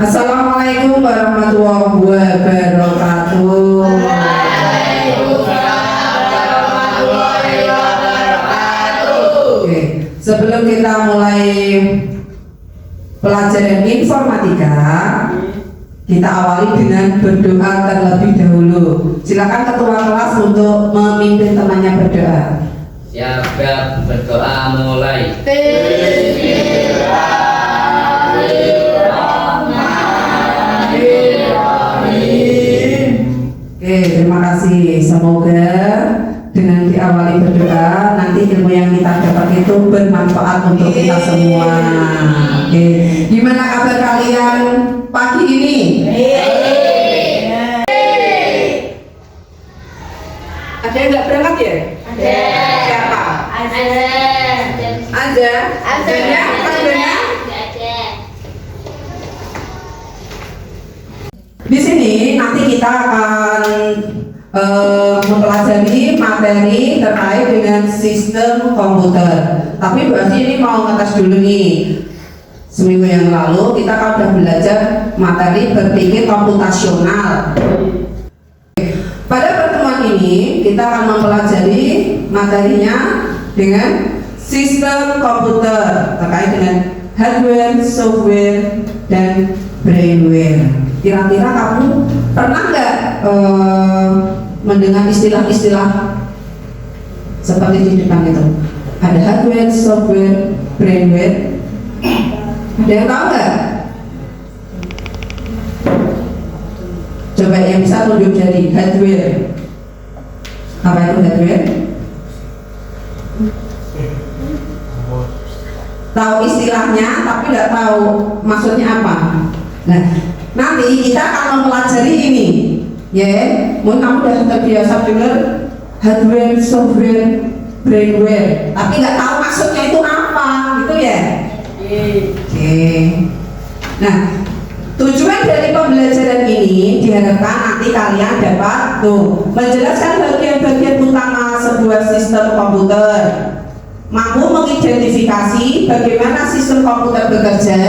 Assalamualaikum warahmatullahi wabarakatuh. Oke, sebelum kita mulai pelajaran informatika, kita awali dengan berdoa terlebih dahulu. Silakan ketua kelas untuk memimpin temannya berdoa. Siap, berdoa mulai. Oke, terima kasih. Semoga dengan diawali berdoa, nanti ilmu yang kita dapat itu bermanfaat untuk kita semua. Oke, gimana kabar kalian pagi ini? Ada yang nggak berangkat ya? Ada. Siapa? Ada. Ada. Adanya? Adanya? Di sini nanti kita akan mempelajari materi terkait dengan sistem komputer. Tapi berarti ini mau ngetes dulu nih. Seminggu yang lalu kita kan sudah belajar materi berpikir komputasional. Pada pertemuan ini kita akan mempelajari materinya dengan sistem komputer terkait dengan hardware, software, dan brainware. Kira-kira kamu pernah nggak mendengar istilah-istilah seperti di depan itu? Ada hardware, software, brainware. Ada yang tahu nggak? Coba yang bisa tunjuk jari. Hardware. Apa itu hardware? Tahu istilahnya tapi nggak tahu maksudnya apa. Nah, nanti kita akan mempelajari ini, ya. Mungkin kamu sudah terbiasa dengar hardware, software, brainware, tapi nggak tahu maksudnya itu apa, gitu ya. Oke. Nah, tujuan dari pembelajaran ini diharapkan nanti kalian dapat menjelaskan bagian-bagian utama sebuah sistem komputer, mampu mengidentifikasi bagaimana sistem komputer bekerja,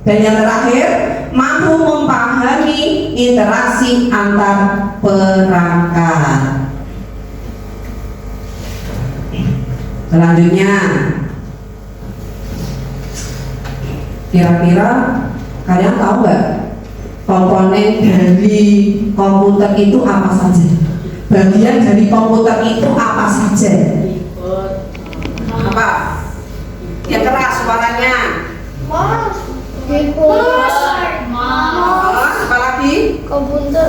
dan yang terakhir mampu memahami interaksi antar perangkat. Selanjutnya, kira-kira kalian tahu nggak komponen dari komputer itu apa saja? Bagian dari komputer itu apa saja? Apa? Yang keras suaranya. Apalagi? Komputer.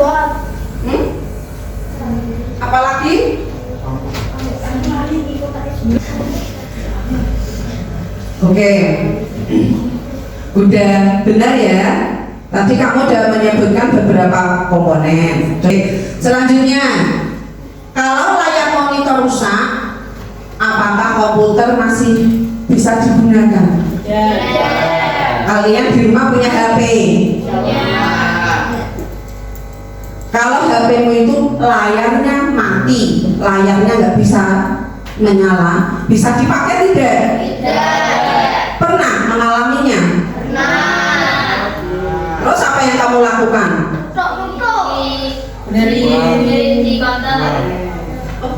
Apalagi? Oke. Udah benar ya. Tadi kamu udah menyebutkan beberapa komponen. Oke. Selanjutnya, kalau layar monitor rusak, apakah komputer masih bisa digunakan? Kalian di rumah punya HP? Kalau HP-mu itu layarnya mati, layarnya nggak bisa menyala, bisa dipakai tidak? Pernah mengalaminya? Terus apa yang kamu lakukan?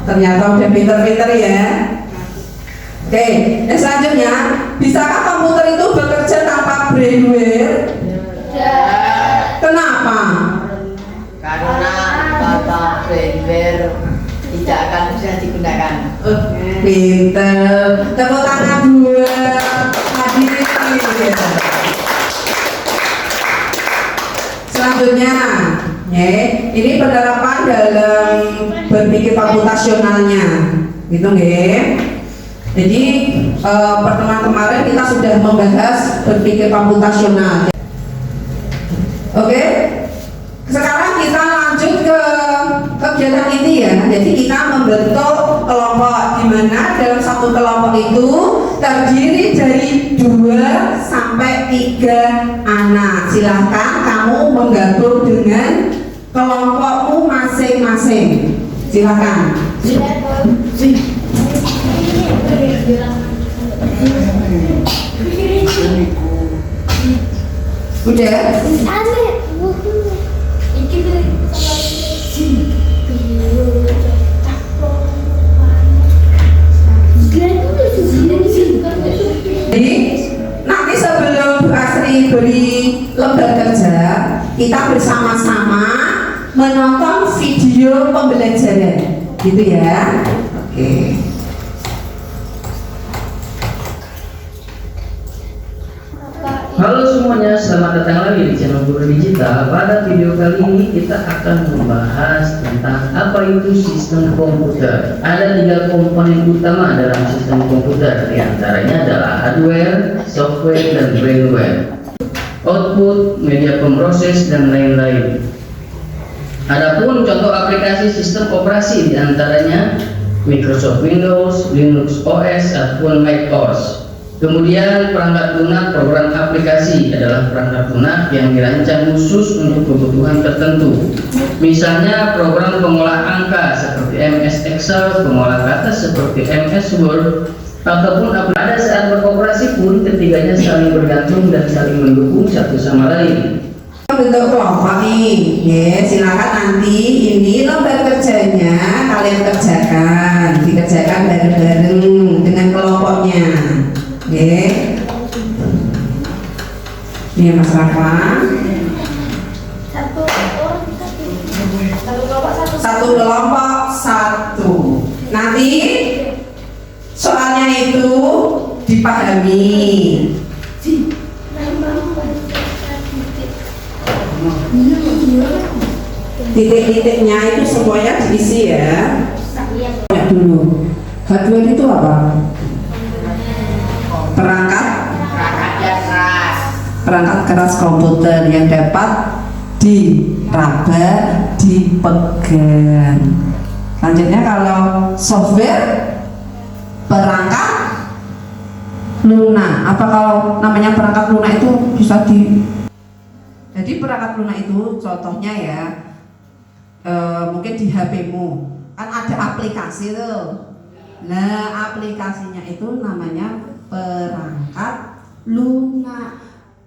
Ternyata udah pinter-pinter ya. Oke, selanjutnya, bisakah komputer itu bekerja tanpa brainware? Kenapa? Karena tanpa brainware tidak akan bisa digunakan. Pinter. Tepuk tangan buat hadirin. Selanjutnya, ya, ini penerapan dalam berpikir komputasionalnya, gitu nggih. Jadi pertemuan kemarin kita sudah membahas berpikir komputasional. Oke, sekarang kita lanjut ke kegiatan ini ya. Jadi kita membentuk kelompok di mana dalam satu kelompok itu terdiri dari 2 sampai 3 anak. Silahkan kamu menggabung dengan kelompokmu masing-masing. Silahkan. Udah? Jadi nanti sebelum Bu Asri beri lembar kerja, kita bersama-sama menonton video pembelajaran, gitu ya. Oke. Halo semuanya, selamat datang lagi di channel Guru Digital. Pada video kali ini kita akan membahas tentang apa itu sistem komputer. Ada 3 komponen utama dalam sistem komputer, di antaranya adalah hardware, software, dan brainware, output, media pemroses, dan lain-lain. Adapun contoh aplikasi sistem operasi di antaranya Microsoft Windows, Linux OS, ataupun Mac OS. Kemudian perangkat lunak program aplikasi adalah perangkat lunak yang dirancang khusus untuk kebutuhan tertentu. Misalnya program pengolah angka seperti MS Excel, pengolah kata seperti MS Word, ataupun pada saat beroperasi pun ketiganya saling bergantung dan saling mendukung satu sama lain. Bentuk kelompok nih, ya silakan nanti ini lembar kerjanya kalian dikerjakan bareng-bareng dengan kelompoknya. Oke, ini Mas Rafa. Satu kelompok satu. Nanti soalnya itu dipahami. Titik-titiknya itu semuanya diisi ya. Ya dulu. Hardware itu apa? Perangkat keras komputer yang dapat diraba, dipegang. Selanjutnya kalau software, perangkat lunak. Apa kalau namanya perangkat lunak itu bisa jadi perangkat lunak itu contohnya ya, mungkin di HP-mu kan ada aplikasi tuh. Nah, aplikasinya itu namanya perangkat lunak.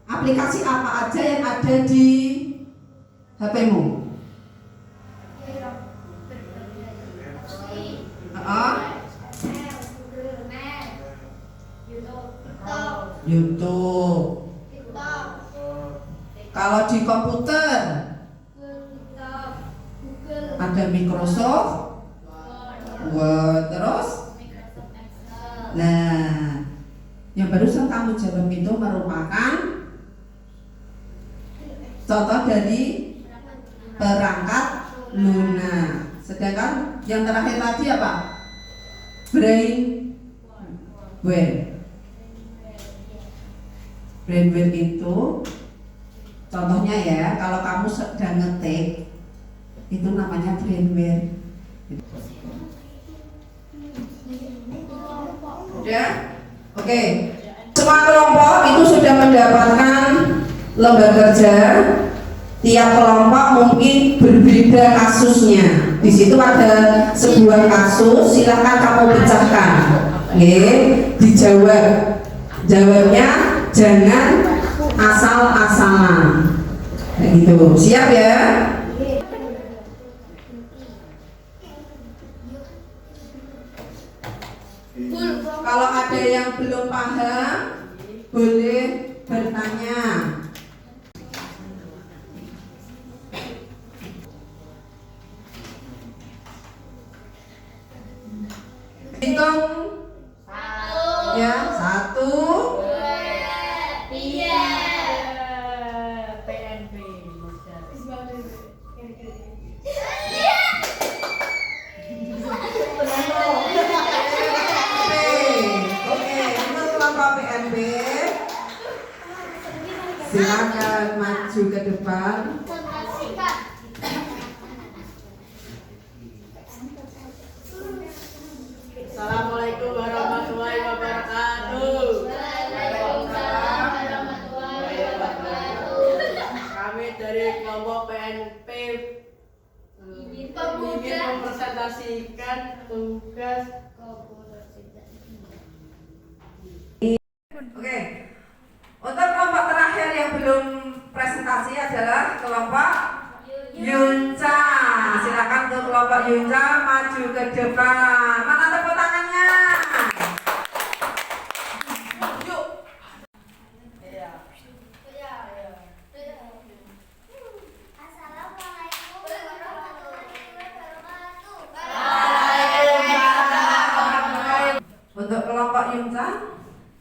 Aplikasi apa aja yang ada di HP-mu? YouTube. Kalau di komputer ada Microsoft Word, terus nah yang barusan kamu jawab itu merupakan contoh dari perangkat lunak. Sedangkan yang terakhir tadi apa? Brainware itu contohnya ya, kalau kamu sedang ngetik itu namanya brainware. Udah? Oke. Semua kelompok itu sudah mendapatkan lembar kerja. Tiap kelompok mungkin berbeda kasusnya. Di situ ada sebuah kasus, silahkan kamu pecahkan. Oke, dijawab. Jawabnya jangan asal-asalan. Nah, gitu. Siap ya? Kalau ada yang belum paham, boleh bertanya. Hitung ya, 1, 3 PNP Oke, untuk kelompok PNB silakan maju ke depan. Assalamualaikum warahmatullahi wabarakatuh. Kami dari kelompok PNP ingin mempresentasikan tugas. Oke, untuk kelompok terakhir yang belum presentasi adalah kelompok Yunca. Silakan untuk kelompok Yunca maju ke depan. Mana tepuk tangannya? Yuk. Assalamualaikum warahmatullahi wabarakatuh. Untuk kelompok Yunca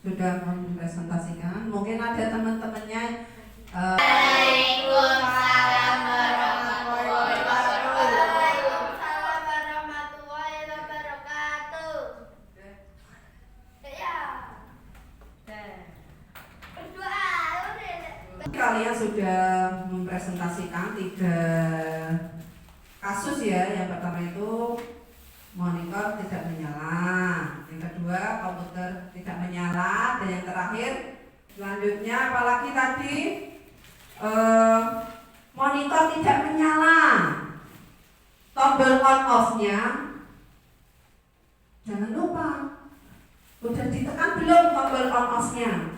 sudah mempresentasikan. Mungkin ada teman-temannya. Waalaikumsalam warahmatullahi wabarakatuh. Waalaikumsalam warahmatullahi wabarakatuh. Ya. Berdoa. Kalian sudah mempresentasikan 3 kasus ya. Yang pertama itu monitor tidak menyala, yang kedua komputer tidak menyala, dan yang terakhir selanjutnya apalagi tadi monitor tidak menyala, tombol on off-nya jangan lupa udah ditekan belum tombol on off-nya.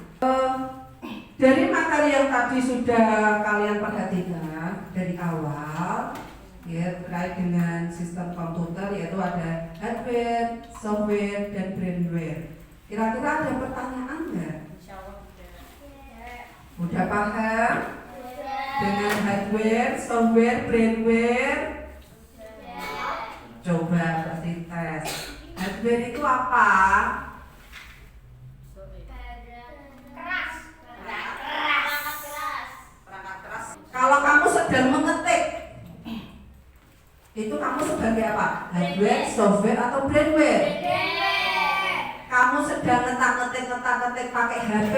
Dari materi yang tadi sudah kalian perhatikan dari awal ya, terkait dengan sistem komputer, yaitu ada hardware, software, dan brainware. Kira-kira ada pertanyaan nggak? Udah paham dengan hardware, software, brainware? Coba kasih tes. Hardware itu apa? Perangkat keras. Kalau kamu sedang mengetik, itu kamu sebagai apa? Hardware, software, atau brainware? Kamu sedang ngetik pakai HP,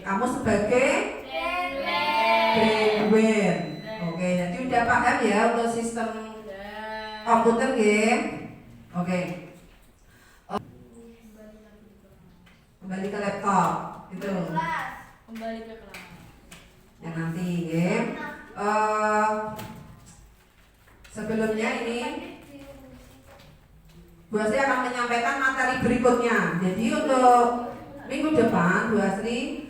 kamu sebagai brainware. Oke, jadi udah paham ya untuk sistem komputer ya? Oke. Kembali ke laptop itu. Kembali ke kelas. Ya nanti ya. Sebelumnya ini Bu Asri akan menyampaikan materi berikutnya. Jadi untuk minggu depan Bu Asri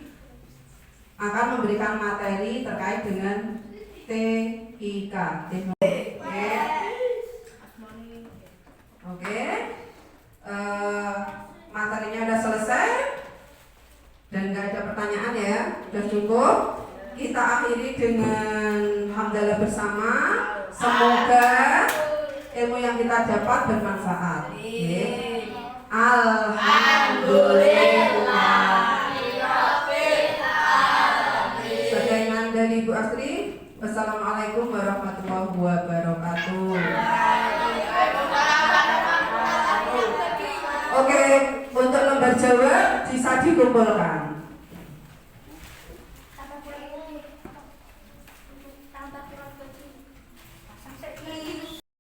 akan memberikan materi terkait dengan TIK. Oke. Materinya udah selesai dan nggak ada pertanyaan ya, udah cukup. Kita akhiri dengan hamdalah bersama. Semoga ilmu yang kita dapat bermanfaat. Alhamdulillah. Sekian dari Bu Astri. Wassalamualaikum warahmatullahi wabarakatuh. Oke, untuk lembar jawab bisa dikumpulkan.